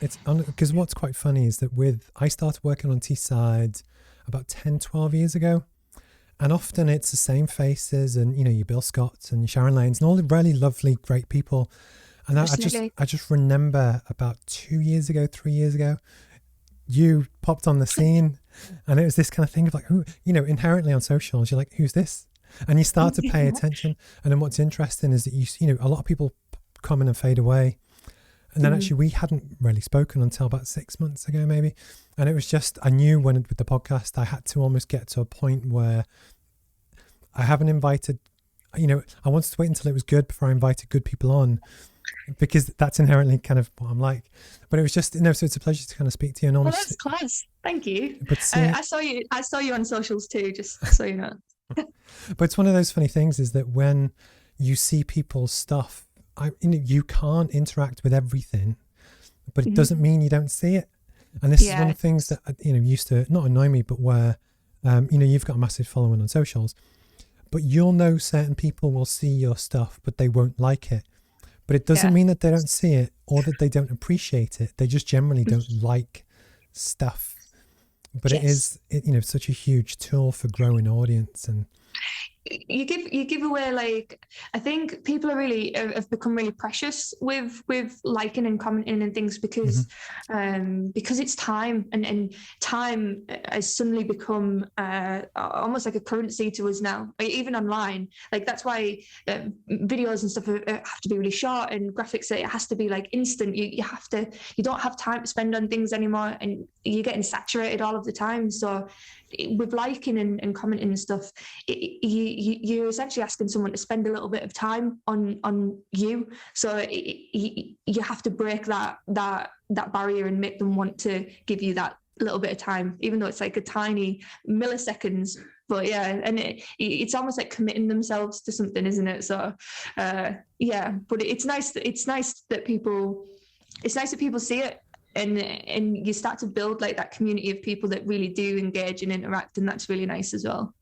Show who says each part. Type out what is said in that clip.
Speaker 1: It's because what's quite funny is that I started working on Teesside about 10, 12 years ago. And often it's the same faces and, your Bill Scotts and your Sharon Lanes and all the really lovely, great people. And
Speaker 2: Absolutely.
Speaker 1: I just remember about 2 years ago, 3 years ago, you popped on the scene and it was this kind of thing of like, who, inherently on socials, you're like, who's this? And you start to pay attention. And then what's interesting is that a lot of people come in and fade away. And then
Speaker 2: Mhm.
Speaker 1: actually we hadn't really spoken until about 6 months ago, maybe. And it was just, I knew with the podcast, I had to almost get to a point where I haven't invited, I wanted to wait until it was good before I invited good people on, because that's inherently kind of what I'm like. But it was just, so it's a pleasure to kind of speak to you and
Speaker 2: Well,
Speaker 1: almost,
Speaker 2: that's class. Thank you.
Speaker 1: but seeing,
Speaker 2: I saw you. I saw you on socials too. Just so you know.
Speaker 1: but it's one of those funny things is that when you see people's stuff, you can't interact with everything, but it
Speaker 2: Mhm.
Speaker 1: doesn't mean you don't see it. And this is one
Speaker 2: Yeah.
Speaker 1: of the things that, used to not annoy me, but where, you've got a massive following on socials, but you'll know certain people will see your stuff, but they won't like it. But it doesn't
Speaker 2: Yeah.
Speaker 1: mean that they don't see it or that they don't appreciate it. They just generally don't like stuff. But it
Speaker 2: Yes.
Speaker 1: is, such a huge tool for growing audience. And
Speaker 2: You give away, like, I think people are really have become really precious with liking and commenting and things,
Speaker 1: mhm,
Speaker 2: because it's time, and time has suddenly become almost like a currency to us now, like, even online. Like, that's why videos and stuff have to be really short, and graphics, it has to be like instant. You don't have time to spend on things anymore, and you're getting saturated all of the time. So with liking and commenting and stuff, you're essentially asking someone to spend a little bit of time on you. So you have to break that barrier and make them want to give you that little bit of time, even though it's like a tiny milliseconds. But yeah, and it's almost like committing themselves to something, isn't it? So yeah, but it's nice that people see it, and you start to build like that community of people that really do engage and interact, and that's really nice as well.